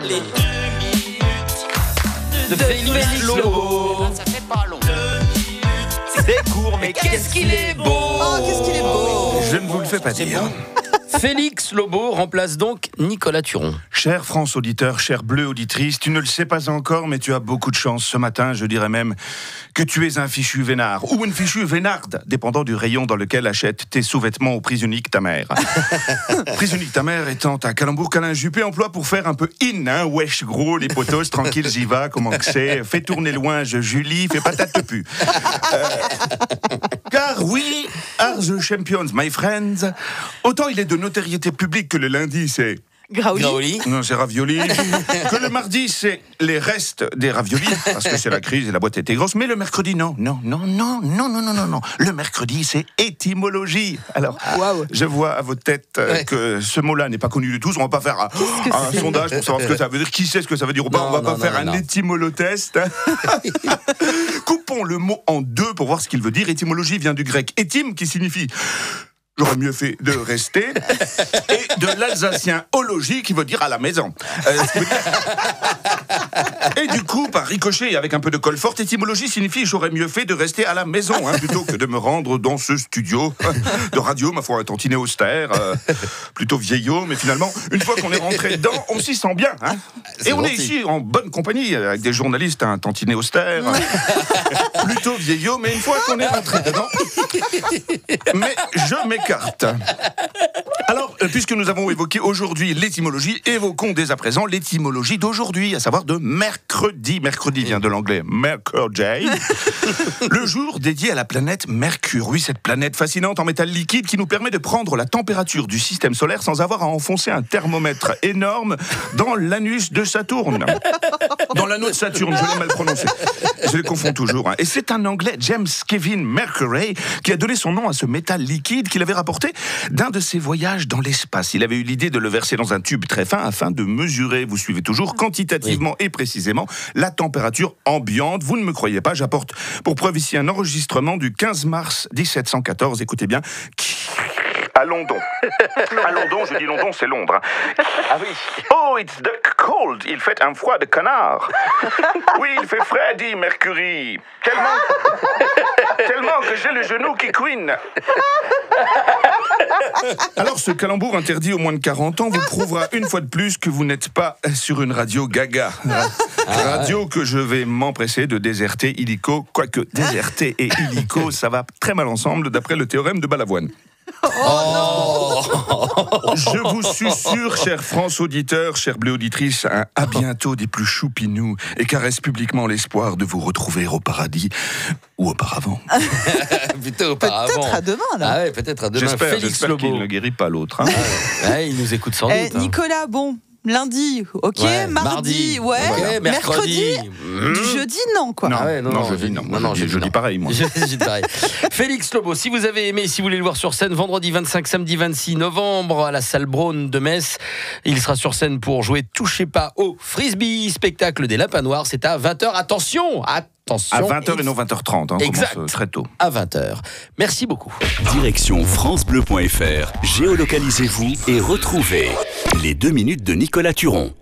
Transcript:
Les 2 minutes de Félix Lobo. Ça fait pas long. C'est court, mais qu'est-ce qu'il est beau. Oh, qu'est-ce qu'il est beau. Je ne vous le fais pas dire. Félix Lobo remplace donc Nicolas Turon. Cher France auditeur, cher Bleu auditrice, tu ne le sais pas encore, mais tu as beaucoup de chance ce matin, je dirais même que tu es un fichu vénard, ou une fichue vénarde, dépendant du rayon dans lequel achète tes sous-vêtements au Prise Unique ta mère. Prise Unique ta mère étant à Calembourg qu'Alain Juppé emploie pour faire un peu in, hein, wesh gros, les potos, tranquille j'y va, comment que c'est, fais tourner loin, je Julie, fais patate de pu. Car oui, are the champions, my friends, autant il est de notoriété publique que le lundi c'est... Graouli. Non, c'est ravioli. Que le mardi, c'est les restes des raviolis, parce que c'est la crise et la boîte était grosse. Mais le mercredi, non. Le mercredi, c'est étymologie. Alors, je vois à votre tête que ce mot-là n'est pas connu de tous. On va pas faire un sondage pour savoir ce que ça veut dire. Qui sait ce que ça veut dire ou pas? On va pas faire un étymolotest. Coupons le mot en deux pour voir ce qu'il veut dire. Étymologie vient du grec étym, qui signifie... J'aurais mieux fait de rester. Et de l'alsacien ologie qui veut dire à la maison. Et du coup, par ricochet et avec un peu de colle forte, étymologie signifie j'aurais mieux fait de rester à la maison, plutôt que de me rendre dans ce studio de radio, ma foi, un tantinet austère, plutôt vieillot, mais finalement, une fois qu'on est rentré dedans, on s'y sent bien. Et on est ici en bonne compagnie, avec des journalistes, un tantinet austère, plutôt vieillot, mais une fois qu'on est rentré dedans, mais je m'écarte. Alors, puisque nous avons évoqué aujourd'hui l'étymologie, évoquons dès à présent l'étymologie d'aujourd'hui, à savoir de mercredi. Mercredi vient de l'anglais Mercury, le jour dédié à la planète Mercure. Oui, cette planète fascinante en métal liquide qui nous permet de prendre la température du système solaire sans avoir à enfoncer un thermomètre énorme dans l'anus de Saturne. Dans l'anneau de Saturne, je l'ai mal prononcé. Je les confonds toujours. Et c'est un anglais, James Kevin Mercury, qui a donné son nom à ce métal liquide qu'il avait rapporté d'un de ses voyages dans l'espace. Il avait eu l'idée de le verser dans un tube très fin afin de mesurer, vous suivez toujours, quantitativement et précisément la température ambiante. Vous ne me croyez pas, j'apporte pour preuve ici un enregistrement du 15 mars 1714. Écoutez bien. À London. À London, je dis London, c'est Londres. Ah oui. Oh, it's the cold. Il fait un froid de canard. Oui, il fait frais, dit Mercury. Tellement que j'ai le genou qui couine. Alors, ce calembour interdit aux moins de 40 ans vous prouvera une fois de plus que vous n'êtes pas sur une radio gaga. Radio que je vais m'empresser de déserter illico. Quoique déserter et illico, ça va très mal ensemble d'après le théorème de Balavoine. Je vous susurre, chère France auditeur, chère Bleu auditrice, à bientôt des plus choupinous et caresse publiquement l'espoir de vous retrouver au paradis ou auparavant. Plutôt auparavant. Peut-être à demain, là. Ah ouais, peut-être à demain. J'espère qu'il ne guérit pas l'autre. Il nous écoute sans doute. Nicolas, bon... Lundi, ok, ouais, mardi, ouais, okay, mercredi, jeudi, non, quoi. Non, jeudi, non. Je dis pareil, moi. Je dis pareil. Félix Lobo, si vous avez aimé, si vous voulez le voir sur scène, vendredi 25, samedi 26 novembre, à la salle Braun de Metz, il sera sur scène pour jouer Touchez pas au frisbee, spectacle des Lapins Noirs, c'est à 20h, attention, à 20h et non 20h30, on commence très tôt. À 20h. Merci beaucoup. Direction francebleu.fr, géolocalisez-vous et retrouvez les 2 minutes de Nicolas Turon.